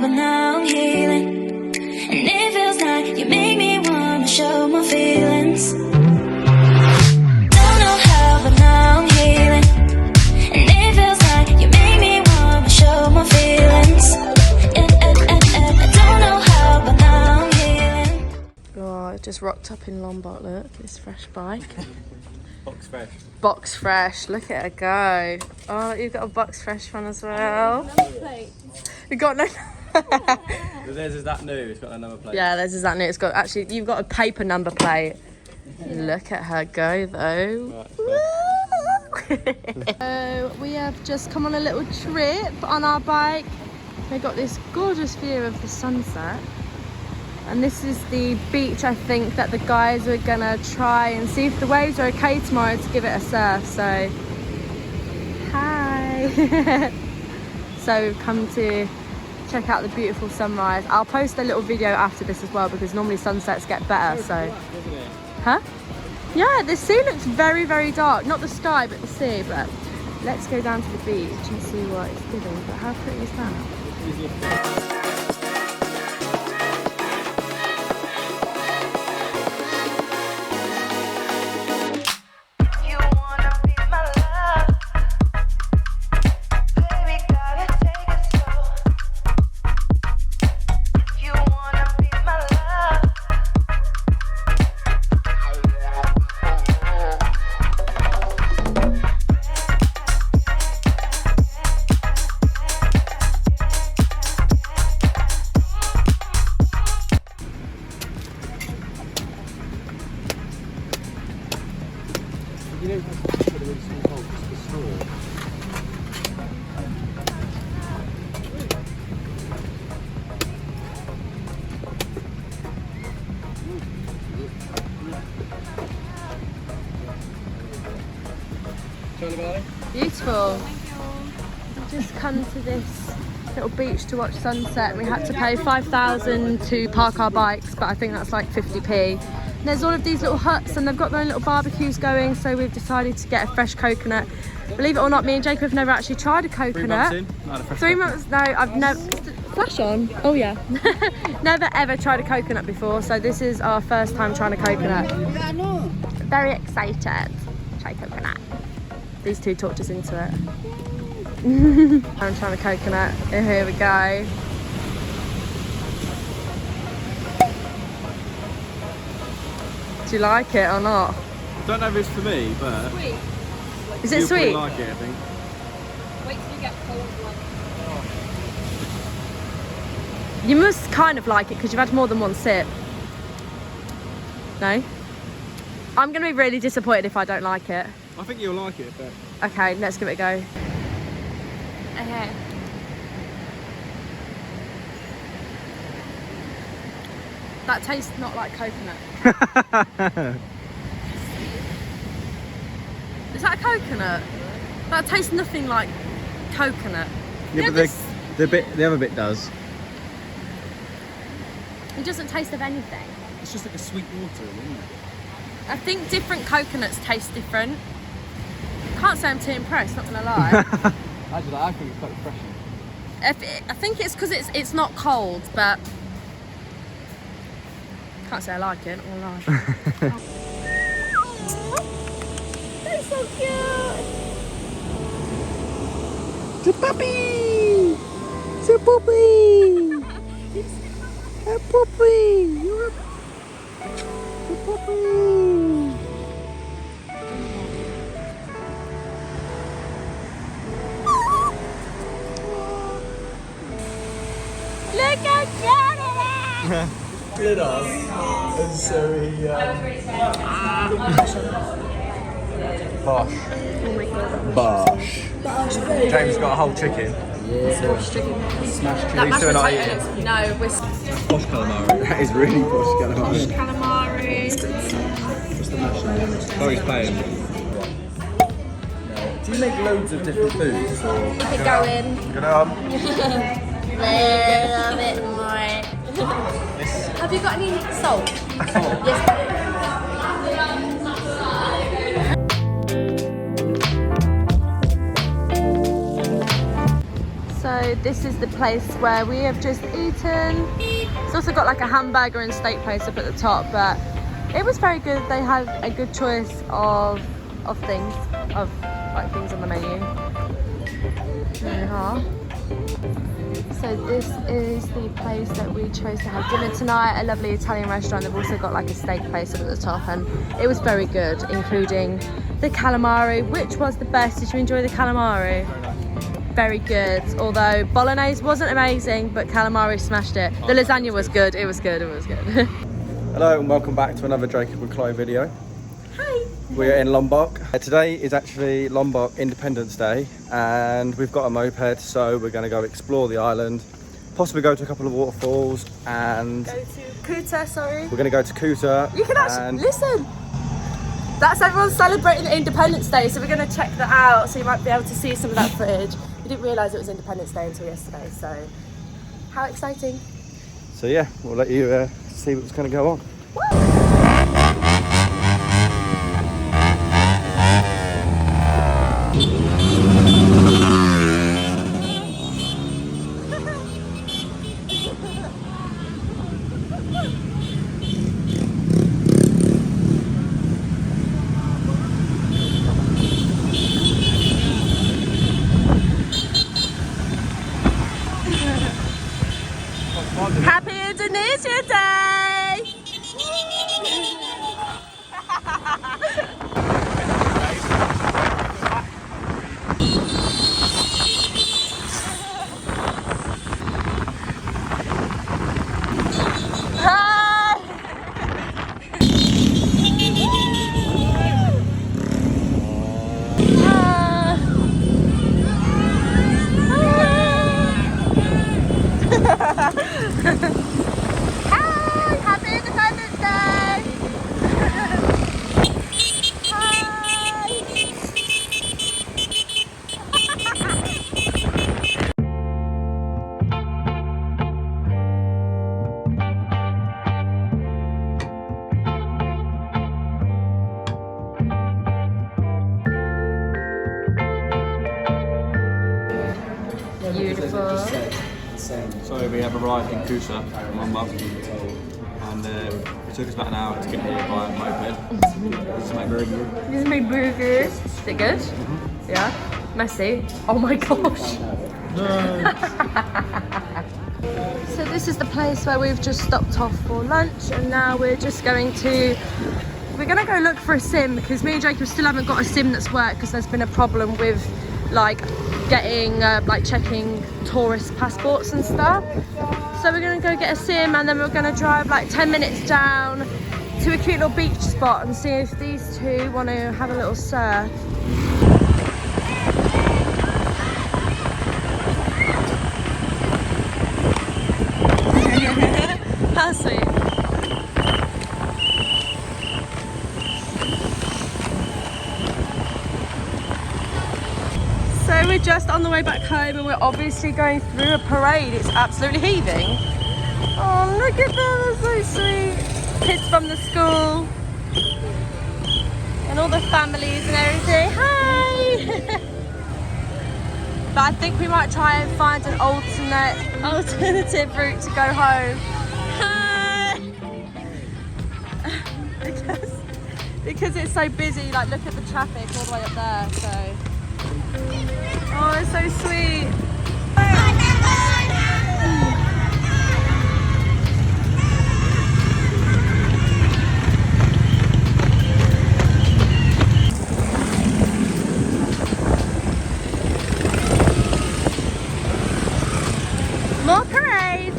but now I'm healing. And it feels like you make me wanna show my feelings. Don't know how, but now I'm healing. And it feels like you make me wanna show my feelings. Don't know how, but now I'm healing. Oh, I just rocked up in Lombok, look, this fresh bike. Box fresh. Box fresh, look at her go. Oh, you've got a box fresh one as well. You got no... Theirs is that new, it's got a number plate. Yeah, this is that new. It's got, actually, you've got a paper number plate. Look at her go, though. Right, So, we have just come on a little trip on our bike. We got this gorgeous view of the sunset. And this is the beach, I think, that the guys are gonna try and see if the waves are okay tomorrow to give it a surf. So, hi. So we've come to check out the beautiful sunrise. I'll post a little video after this as well because normally sunsets get better. So, huh? Yeah, the sea looks very, very dark. Not the sky, but the sea. But let's go down to the beach and see what it's giving. But how pretty is that? You know, put a really small hole, just the straw. Beautiful. We've just come to this little beach to watch sunset. We had to pay 5,000 to park our bikes, but I think that's like 50p. And there's all of these little huts and they've got their own little barbecues going, so we've decided to get a fresh coconut. Believe it or not, me and Jacob have never actually tried a coconut. 3 months in? I had a fresh 3 months? No, I've never... Flash on? Oh yeah. Never ever tried a coconut before, so this is our first time trying a coconut. Very excited. Try coconut. These two talked us into it. I'm trying a coconut. Here we go. Do you like it or not? I don't know if it's for me, but... Sweet. Is it you'll sweet? probably like it, I think. Wait till you get cold one. You must kind of like it because you've had more than one sip. No? I'm going to be really disappointed if I don't like it. I think you'll like it, but... Okay, let's give it a go. Okay. That tastes not like coconut. Is that a coconut? That tastes nothing like coconut. Yeah, but the other bit does. It doesn't taste of anything. It's just like a sweet water, isn't it? I think different coconuts taste different. Can't say I'm too impressed, not gonna lie. Actually, I think it's quite refreshing. I think it's because it's not cold, but can't say I like it, not gonna lie. They're so cute! It's a puppy! It's a puppy! A puppy! You're a puppy! Look how cute it is! Lit off. And so he... Bosh. Oh my god. Bosh. James got a whole chicken. Yeah. Smashed chicken. Smashed chicken. That These two are not eating. potatoes. No, we're Posh calamari. That is really posh calamari. calamari. What's the mash name? Oh, he's playing. Do you make loads of different foods? Or... Keep it going. Good on. A little bit more. Have you got any salt? Yes. So this is the place where we have just eaten. It's also got like a hamburger and steak place up at the top, but it was very good. They had a good choice of things, like things on the menu. There we are. So this is the place that we chose to have dinner tonight, a lovely Italian restaurant. They've also got like a steak place up at the top, and it was very good, including the calamari, which was the best. Did you enjoy the calamari? Very good, although bolognese wasn't amazing, but calamari smashed it. The lasagna was good, it was good, it was good. Hello and welcome back to another Jacob and Chloe video. Hi! We're in Lombok. Today is actually Lombok Independence Day and we've got a moped, so we're going to go explore the island, possibly go to a couple of waterfalls, and Go to Kuta, sorry. we're going to go to Kuta. You can actually, listen! That's everyone celebrating Independence Day, so we're going to check that out, so you might be able to see some of that footage. We didn't realise it was Independence Day until yesterday, so how exciting. So yeah, we'll let you see what's going to go on. Happy Indonesia Day! Happy Independence Day! Beautiful. So we have arrived in Kuta, Lombok, and it took us about an hour to get here by moped. This is my burger. This is my burger. Is it good? Yeah. Messy. Oh my gosh. So this is the place where we've just stopped off for lunch, and now we're just going to go look for a sim, because me and Jacob still haven't got a sim that's worked, because there's been a problem with like getting like checking tourist passports and stuff. So we're gonna go get a sim, and then we're gonna drive like 10 minutes down to a cute little beach spot and see if these two want to have a little surf. How sweet. So we're just on the way back home, and we're obviously going through a parade. It's absolutely heaving. Oh, look at them, they're so sweet. Kids from the school and all the families and everything. Hi! But I think we might try and find an alternative route to go home. Hi! because it's so busy. Like, look at the traffic all the way up there. So. Oh, it's so sweet. More parades.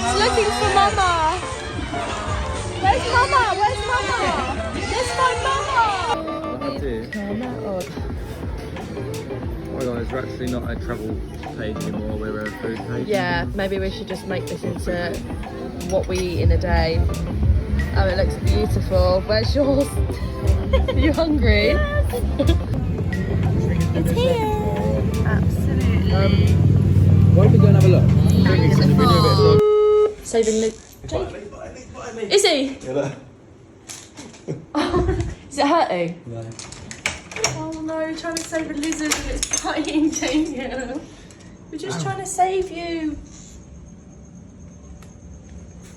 It's looking for Mama. Where's Mama? Where's Mama? There's my Mama. Oh guys, we're actually not a travel page anymore, we're a food page. Yeah, maybe we should just make this into what we eat in a day. Oh, it looks beautiful. Where's yours? Are you hungry? Yes. It's here. Absolutely. Why don't we go and have a look? Saving the Jake. Is he? Is it hurting? No. Oh no, you're trying to save a lizard and it's biting you. We're just trying to save you.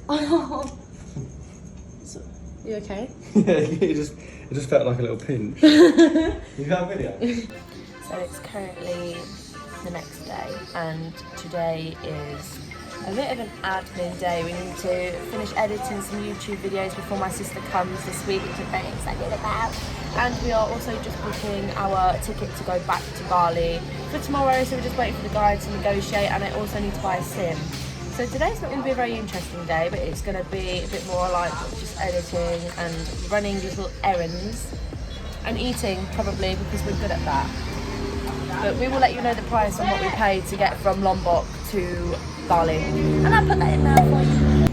Oh. You okay? Yeah, it just felt like a little pinch. You got a video? So it's currently the next day and today is a bit of an admin day. We need to finish editing some YouTube videos before my sister comes this week, which I'm very excited about. And we are also just booking our ticket to go back to Bali for tomorrow, so we're just waiting for the guide to negotiate, and I also need to buy a SIM. So today's not going to be a very interesting day, but it's going to be a bit more like just editing and running little errands and eating probably, because we're good at that. But we will let you know the price on what we paid to get from Lombok to Bali. And I'll put that in there for you.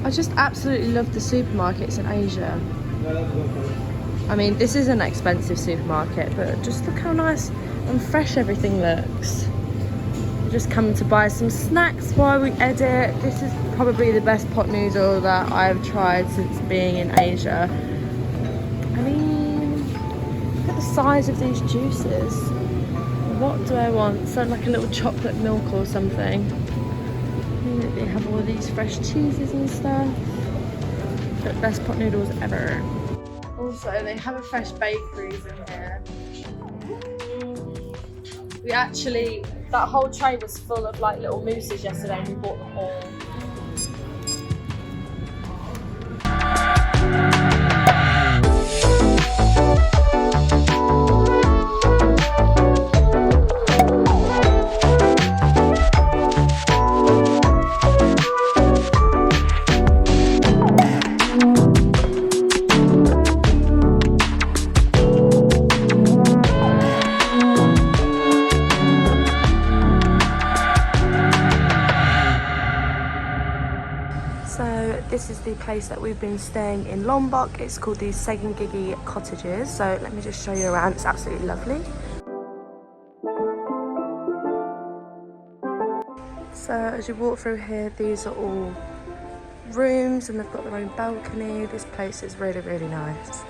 I just absolutely love the supermarkets in Asia. I mean, this is an expensive supermarket, but just look how nice and fresh everything looks. We're just coming to buy some snacks while we edit. This is probably the best pot noodle that I've tried since being in Asia. I mean, look at the size of these juices. What do I want? Something like a little chocolate milk or something. They have all these fresh cheeses and stuff. The best pot noodles ever. Also, they have a fresh bakeries in here. We actually, that whole tray was full of like little mousses yesterday and we bought them all. This is the place that we've been staying in Lombok. It's called the Segengigi Cottages. So let me just show you around. It's absolutely lovely. So as you walk through here, these are all rooms and they've got their own balcony. This place is really, really nice.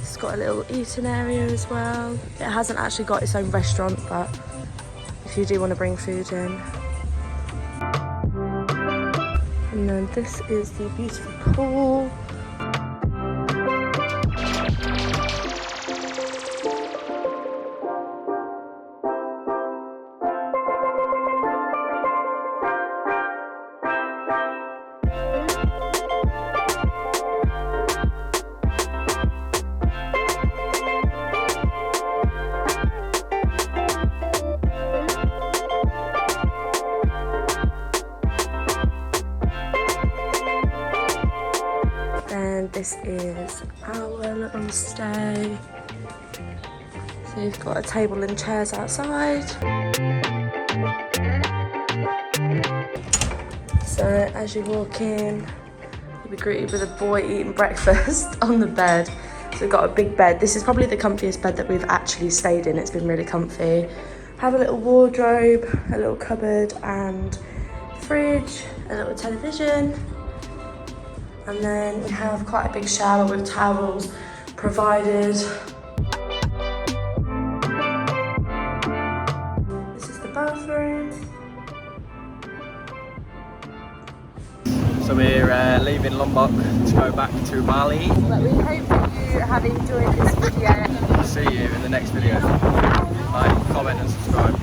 It's got a little eating area as well. It hasn't actually got its own restaurant, but if you do want to bring food in. And then this is the beautiful pool. And this is our little stay. So you've got a table and chairs outside. So as you walk in, you'll be greeted with a boy eating breakfast on the bed. So we've got a big bed. This is probably the comfiest bed that we've actually stayed in. It's been really comfy. Have a little wardrobe, a little cupboard and fridge, a little television. And then we have quite a big shower with towels provided. This is the bathroom. So we're leaving Lombok to go back to Bali. But we hope that you have enjoyed this video. See you in the next video. Like, comment and subscribe.